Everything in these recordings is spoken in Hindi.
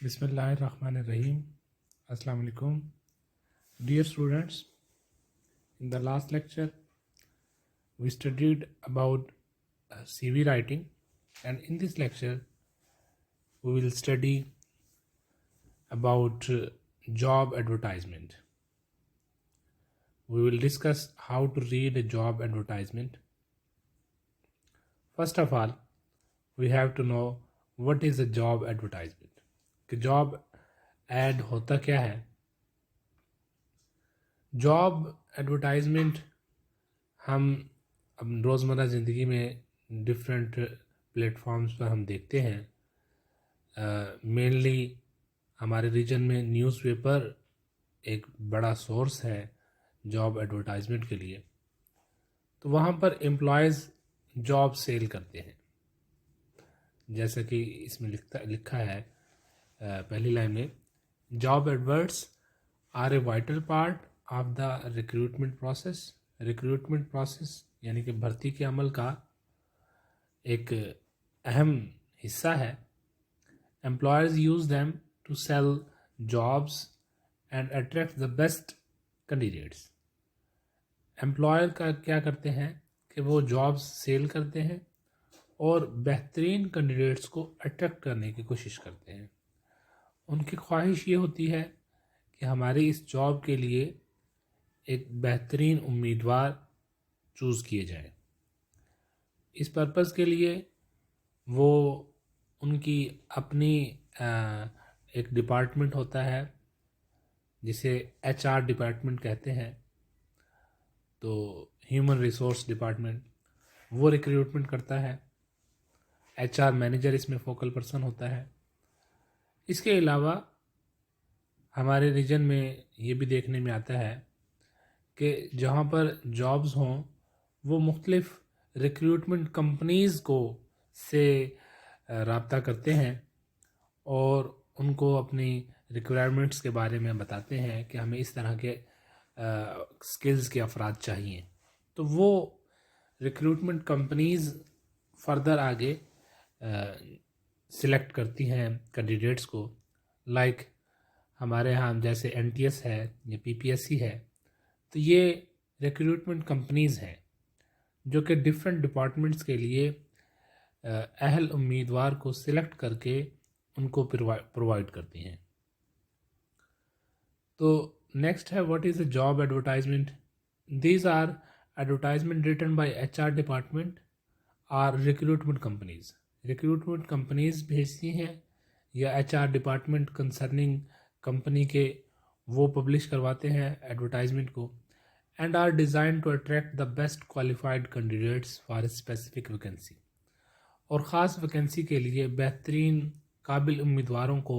Bismillahirrahmanirrahim. Assalamu alaikum. Dear students, in the last lecture we studied about CV writing, and in this lecture we will study about job advertisement. We will discuss how to read a job advertisement. First of all, we have to know what is a job advertisement. कि जॉब एड होता क्या है. जॉब एडवर्टाइजमेंट हम अब रोज़मर्रा ज़िंदगी में डिफरेंट प्लेटफॉर्म्स पर हम देखते हैं. मेनली हमारे रीजन में न्यूज़पेपर एक बड़ा सोर्स है जॉब एडवर्टाइजमेंट के लिए. तो वहाँ पर एम्प्लॉयज़ जॉब सेल करते हैं. जैसा कि इसमें लिखा है पहली लाइन में, job adverts are a vital part of the recruitment process. Recruitment process यानी कि भर्ती के अमल का एक अहम हिस्सा है. Employers use them to sell jobs and attract the best candidates. Employer का क्या करते हैं कि वो जॉब्स सेल करते हैं और बेहतरीन कैंडिडेट्स को अट्रैक्ट करने की कोशिश करते हैं. उनकी ख्वाहिश ये होती है कि हमारी इस जॉब के लिए एक बेहतरीन उम्मीदवार चूज़ किए जाए. इस पर्पज़ के लिए वो उनकी अपनी एक डिपार्टमेंट होता है जिसे HR डिपार्टमेंट कहते हैं. तो ह्यूमन रिसोर्स डिपार्टमेंट वो रिक्रूटमेंट करता है. HR मैनेजर इसमें फोकल पर्सन होता है. इसके अलावा हमारे रीजन में ये भी देखने में आता है कि जहाँ पर जॉब्स हों वो मुख्तलिफ रिक्रूटमेंट कंपनीज़ को से रब्ता करते हैं और उनको अपनी रिक्वायरमेंट्स के बारे में बताते हैं कि हमें इस तरह के स्किल्स के अफराद चाहिए. तो वो रिक्रूटमेंट कंपनीज़ फर्दर आगे सिलेक्ट करती हैं कैंडिडेट्स को. लाइक हमारे यहाँ जैसे NTS है या PPSC है, तो ये रिक्रूटमेंट कंपनीज़ हैं जो कि डिफरेंट डिपार्टमेंट्स के लिए अहल उम्मीदवार को सिलेक्ट करके उनको प्रोवाइड करती हैं. तो नेक्स्ट है what is a job advertisement. These are advertisement written by HR department or recruitment companies. Recruitment companies भेजती हैं या HR डिपार्टमेंट कंसर्निंग कंपनी के वो पब्लिश करवाते हैं एडवर्टाइजमेंट को. And are design to attract the best qualified candidates for a specific vacancy. और ख़ास वैकेंसी के लिए बेहतरीन काबिल उम्मीदवारों को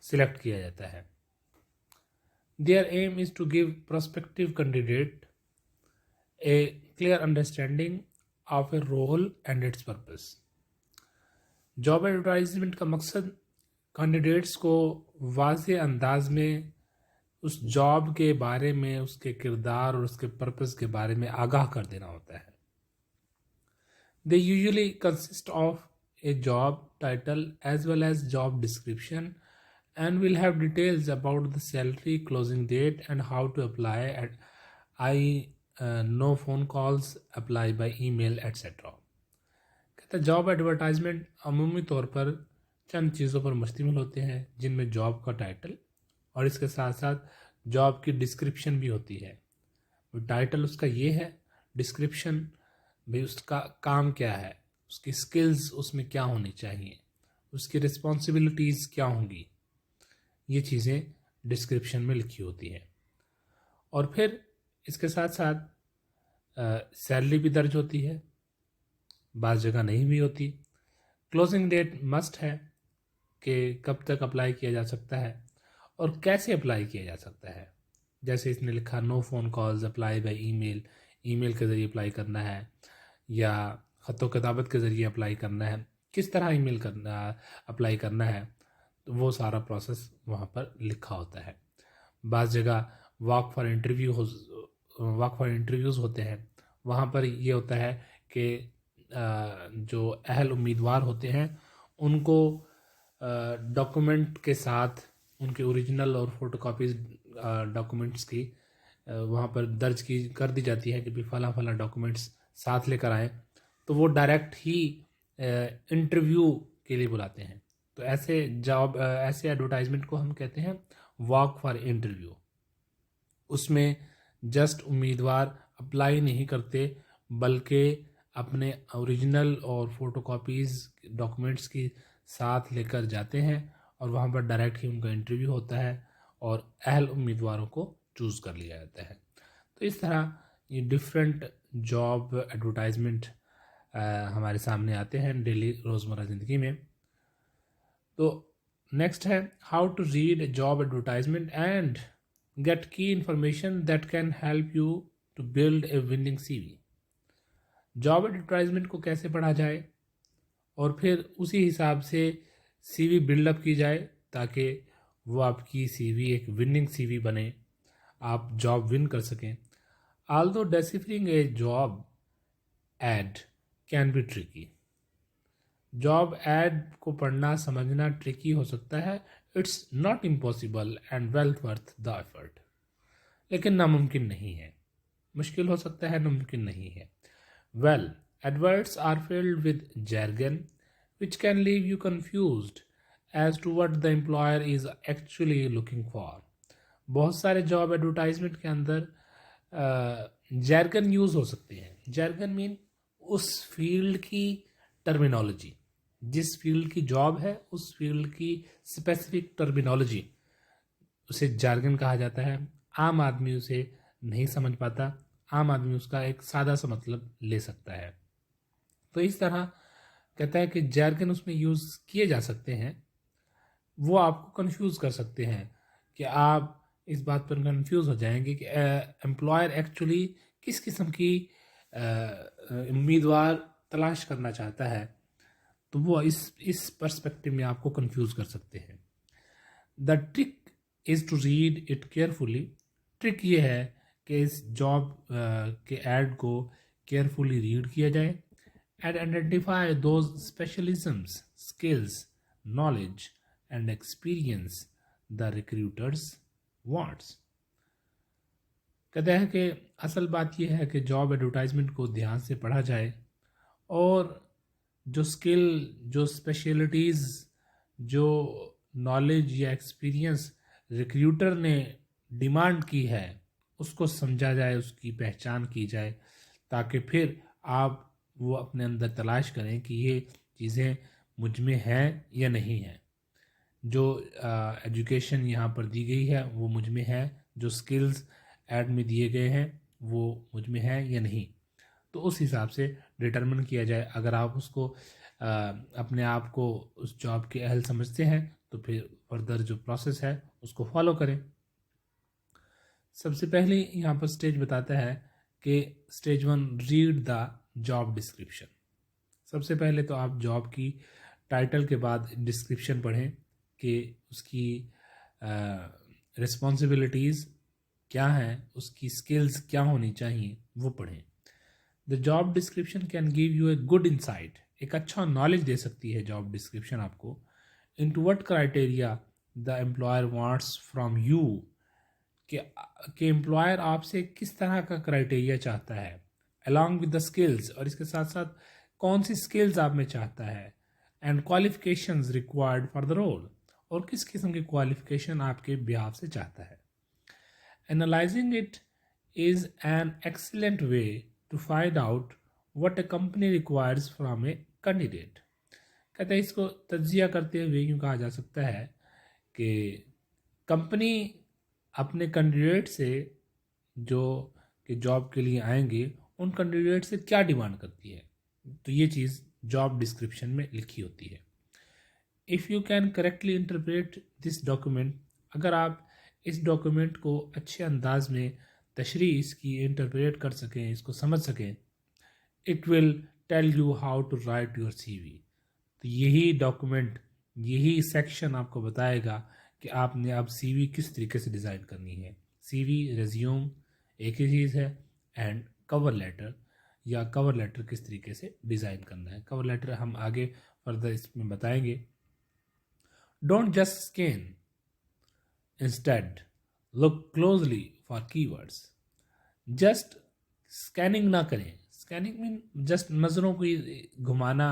सिलेक्ट किया जाता है. Their aim is to give prospective candidate a clear understanding of a role and its purpose. Job advertisement का मकसद कैंडिडेट्स को वाज़ेह अंदाज में उस जॉब के बारे में, उसके किरदार और उसके पर्पस के बारे में आगाह कर देना होता है. They usually consist of a job title as well as job description and will have details about the salary, closing date and how to apply. No phone calls, apply by email etcetera. कहते हैं जॉब एडवर्टाइजमेंट अमूमी तौर पर चंद चीज़ों पर मुश्तमिल होते हैं जिनमें जॉब का टाइटल और इसके साथ साथ जॉब की डिस्क्रिप्शन भी होती है. टाइटल उसका ये है, डिस्क्रिप्शन भाई उसका काम क्या है, उसकी स्किल्स उसमें क्या होनी चाहिए, उसकी रिस्पॉन्सिबिलिटीज़ क्या होंगी, ये चीज़ें डिस्क्रिप्शन में लिखी होती हैं. और फिर इसके साथ साथ सैलरी भी दर्ज होती है, बाज़ जगह नहीं भी होती. क्लोजिंग डेट मस्ट है कि कब तक अप्लाई किया जा सकता है और कैसे अप्लाई किया जा सकता है. जैसे इसने लिखा no phone calls, apply by email, email के ज़रिए अप्लाई करना है या ख़त किताबत के ज़रिए अप्लाई करना है, किस तरह ईमेल करना अप्लाई करना है, तो वो सारा प्रोसेस वहाँ पर लिखा होता है. बाज़ जगह वॉक फॉर इंटरव्यूज़ होते हैं, वहाँ पर ये होता है कि जो अहल उम्मीदवार होते हैं उनको डॉक्यूमेंट के साथ उनके ओरिजिनल और फोटोकॉपीज डॉक्यूमेंट्स की वहाँ पर दर्ज की कर दी जाती है कि भी फला फला डॉक्यूमेंट्स साथ लेकर आएँ, तो वो डायरेक्ट ही इंटरव्यू के लिए बुलाते हैं। तो ऐसे एडवर्टाइजमेंट को हम कहते हैं वॉक फॉर इंटरव्यू। उसमें जस्ट उम्मीदवार अप्लाई नहीं करते बल्कि अपने ओरिजिनल और फोटोकॉपीज़ डॉक्यूमेंट्स की साथ लेकर जाते हैं और वहाँ पर डायरेक्ट ही उनका इंटरव्यू होता है और अहल उम्मीदवारों को चूज़ कर लिया जाता है। तो इस तरह ये डिफरेंट जॉब एडवर्टाइजमेंट हमारे सामने आते हैं डेली रोज़मर्रा ज़िंदगी में। तो नेक्स्ट है how to read job advertisement and get key information that can help you to build a winning CV. Job advertisement को कैसे पढ़ा जाए और फिर उसी हिसाब से सीवी बिल्डअप की जाए ताकि वो आपकी सीवी एक विनिंग सीवी बने, आप जॉब विन कर सकें। Although deciphering a job ad can be tricky. Job ad को पढ़ना समझना ट्रिकी हो सकता है, it's not impossible and well worth the effort. लेकिन नामुमकिन नहीं है, मुश्किल हो सकता है, नामुमकिन नहीं है। Well, adverts are filled with jargon which can leave you confused as to what the employer is actually looking for. बहुत सारे जॉब एडवर्टाइजमेंट के अंदर जैरगन यूज़ हो सकते हैं। जैरगन मीन उस फील्ड की टर्मिनोलॉजी, जिस फील्ड की जॉब है उस फील्ड की स्पेसिफिक टर्मिनोलॉजी, उसे जार्गन कहा जाता है। आम आदमी उसे नहीं समझ पाता, आम आदमी उसका एक सादा सा मतलब ले सकता है। तो इस तरह कहता है कि जार्गन उसमें यूज़ किए जा सकते हैं, वो आपको कंफ्यूज कर सकते हैं कि आप इस बात पर कंफ्यूज हो जाएंगे कि एम्प्लॉयर एक्चुअली किस किस्म की उम्मीदवार तलाश करना चाहता है। तो वो इस पर्सपेक्टिव में आपको कंफ्यूज कर सकते हैं। The trick is to read it carefully. Trick ये है कि इस जॉब के ऐड को केयरफुली रीड किया जाए and identify those specialisms, skills, knowledge and experience the recruiters wants. कहते हैं कि असल बात यह है कि जॉब एडवर्टाइजमेंट को ध्यान से पढ़ा जाए और जो स्किल, जो स्पेशलिटीज़, जो नॉलेज या एक्सपीरियंस रिक्रूटर ने डिमांड की है उसको समझा जाए, उसकी पहचान की जाए, ताकि फिर आप वो अपने अंदर तलाश करें कि ये चीज़ें मुझ में हैं या नहीं हैं। जो एजुकेशन यहाँ पर दी गई है वो मुझ में है, जो स्किल्स ऐड में दिए गए हैं वो मुझ में है या नहीं, तो उस हिसाब से डिटरमिन किया जाए। अगर आप उसको अपने आप को उस जॉब के अहल समझते हैं तो फिर फर्दर जो प्रोसेस है उसको फॉलो करें। सबसे पहले यहाँ पर स्टेज बताता है कि stage 1 read the job description. सबसे पहले तो आप जॉब की टाइटल के बाद डिस्क्रिप्शन पढ़ें कि उसकी रिस्पॉन्सिबिलिटीज़ क्या हैं, उसकी स्किल्स क्या होनी चाहिए, वो पढ़ें। The job description can give you a good insight. एक अच्छा नॉलेज दे सकती है जॉब डिस्क्रिप्शन आपको। Into what criteria the employer wants from you, कि एम्प्लॉयर आपसे किस तरह का क्राइटेरिया चाहता है, अलॉन्ग विद द स्किल्स, और इसके साथ साथ कौन सी स्किल्स आप में चाहता है, and qualifications required for the role, और किस किस्म की क्वालिफिकेशन आपके बिहाफ से चाहता है। Analysing it is an excellent way to find out what a company requires from a candidate. कहते हैं इसको तज्जिया करते हुए यूँ कहा जा सकता है कि कंपनी अपने कैंडिडेट से जो कि जॉब के लिए आएंगे उन कैंडिडेट से क्या डिमांड करती है, तो ये चीज़ जॉब डिस्क्रिप्शन में लिखी होती है। If you can correctly interpret this document, अगर आप इस डॉक्यूमेंट को अच्छे अंदाज में तशरीह इसकी इंटरप्रेट कर सकें, इसको समझ सकें, it will tell you how to write your CV. तो यही डॉक्यूमेंट, यही सेक्शन आपको बताएगा कि आपने अब सीवी किस तरीके से डिज़ाइन करनी है। सीवी, रेज्यूम एक ही चीज़ है, एंड कवर लेटर या कवर लेटर किस तरीके से डिज़ाइन करना है। कवर लेटर हम आगे फर्दर इसमें बताएंगे। Don't just scan. Instead, look closely for keywords. Just scanning ना करें. स्कैनिंग मीन जस्ट नज़रों को घुमाना,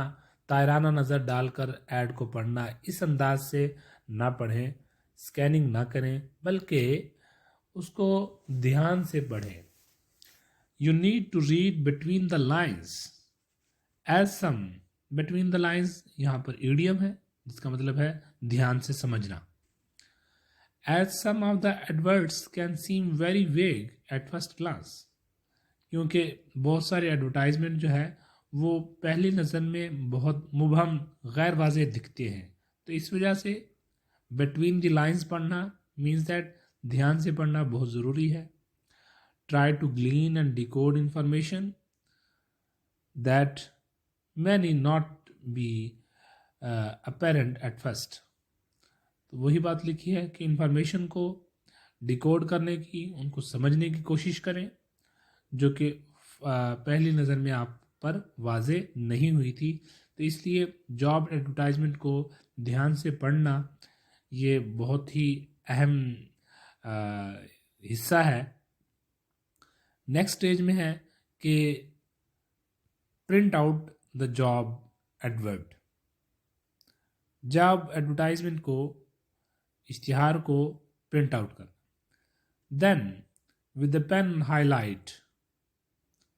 तायराना नज़र डालकर ऐड को पढ़ना, इस अंदाज से ना पढ़ें. स्कैनिंग ना करें, बल्कि उसको ध्यान से पढ़ें. You need to read between the lines as some. Between the lines यहाँ पर ईडियम है, जिसका मतलब है ध्यान से समझना. As some of the adverts can seem very vague at first glance. क्योंकि बहुत सारे एडवर्टाइजमेंट जो है वो पहली नज़र में बहुत मुबहम, गैर वाज़ेह दिखते हैं. तो इस वजह से बिटवीन द लाइन्स पढ़ना मीन्स दैट ध्यान से पढ़ना बहुत ज़रूरी है. Try to glean and decode information that many not be apparent at first. तो वही बात लिखी है कि इंफॉर्मेशन को डिकोड करने की, उनको समझने की कोशिश करें जो कि पहली नज़र में आप पर वाज़े नहीं हुई थी. तो इसलिए जॉब एडवर्टाइजमेंट को ध्यान से पढ़ना ये बहुत ही अहम हिस्सा है. नेक्स्ट स्टेज में है कि print out the job advert. Job advertisement को, इश्तिहार को प्रिंट आउट करना. Then with the pen highlight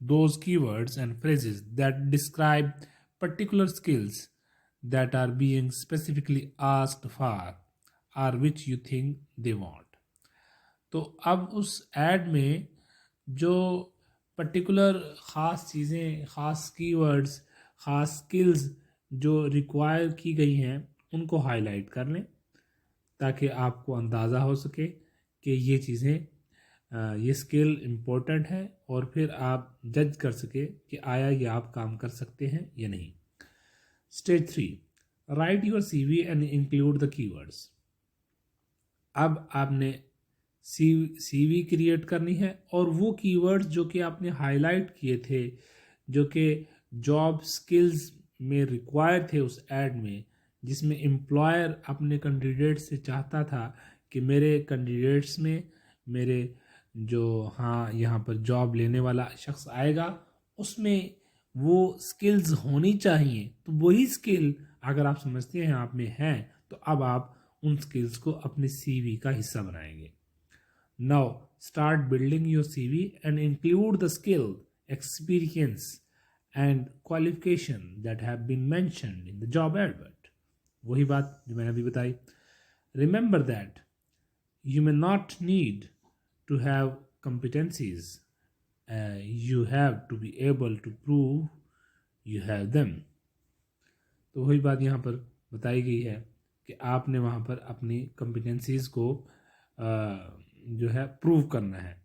those keywords and phrases that describe particular skills that are being specifically asked for or which you think they want. तो अब उस ऐड में जो पर्टिकुलर ख़ास चीज़ें, ख़ास कीवर्ड्स, ख़ास स्किल्स जो रिक्वायर की गई हैं उनको हाईलाइट कर लें ताकि आपको अंदाज़ा हो सके कि ये चीज़ें, ये स्किल इम्पोर्टेंट है और फिर आप जज कर सके कि आया ये आप काम कर सकते हैं या नहीं. Stage 3, right your CV and include the keywords. अब आपने CV क्रिएट करनी है और वो कीवर्ड्स जो कि आपने हाईलाइट किए थे, जो कि जॉब स्किल्स में रिक्वायर थे उस ऐड में, जिसमें एम्प्लॉयर अपने कैंडिडेट से चाहता था कि मेरे कैंडिडेट्स में मेरे जो यहाँ पर जॉब लेने वाला शख्स आएगा उसमें वो स्किल्स होनी चाहिए. तो वही स्किल अगर आप समझते हैं आप में है तो अब आप उन स्किल्स को अपने CV का हिस्सा बनाएंगे. Now start building your CV and include the skill, experience and qualification that have been mentioned in the job advert. वही बात जो मैंने अभी बताई. Remember that you may not need to have competencies, you have to be able to prove you have them. तो वही बात यहाँ पर बताई गई है कि आपने वहाँ पर अपनी competencies को जो है प्रूव करना है.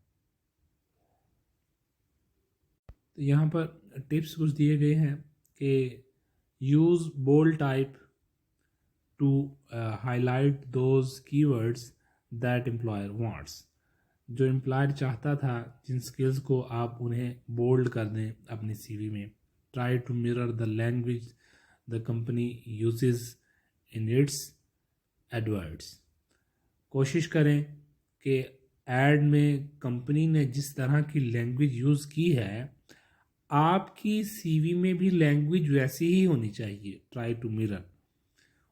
तो यहाँ पर टिप्स कुछ दिए गए हैं कि use bold type to highlight those keywords that employer wants. जो एम्प्लॉयर चाहता था जिन स्किल्स को आप उन्हें बोल्ड कर दें अपनी CV में. Try to mirror the language the company uses in its adverts. कोशिश करें कि ऐड में कंपनी ने जिस तरह की लैंग्वेज यूज़ की है आपकी CV में भी लैंग्वेज वैसी ही होनी चाहिए. ट्राई टू मिरर,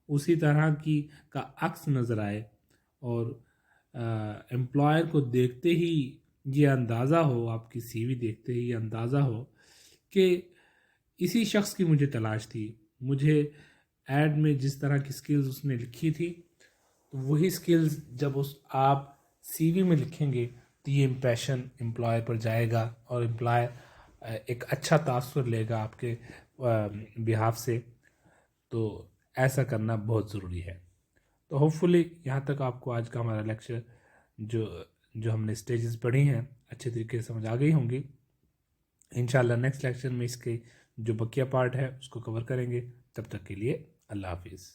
उसी तरह की का अक्स नज़र आए और एम्प्लॉयर को देखते ही ये अंदाज़ा हो, आपकी CV देखते ही ये अंदाज़ा हो कि इसी शख्स की मुझे तलाश थी. मुझे ऐड में जिस तरह की स्किल्स उसने लिखी थी तो वही स्किल्स जब उस आप CV में लिखेंगे तो ये इम्प्रेशन एम्प्लॉयर पर जाएगा और एम्प्लॉयर एक अच्छा तासुर लेगा आपके बिहाफ से. तो ऐसा करना बहुत ज़रूरी है. तो होपफुली यहाँ तक आपको आज का हमारा लेक्चर जो हमने स्टेजेस पढ़ी हैं अच्छे तरीके से समझ आ गई होंगी. इंशाल्लाह नेक्स्ट लेक्चर में इसके जो बकिया पार्ट है उसको कवर करेंगे. तब तक के लिए अल्लाह हाफिज़.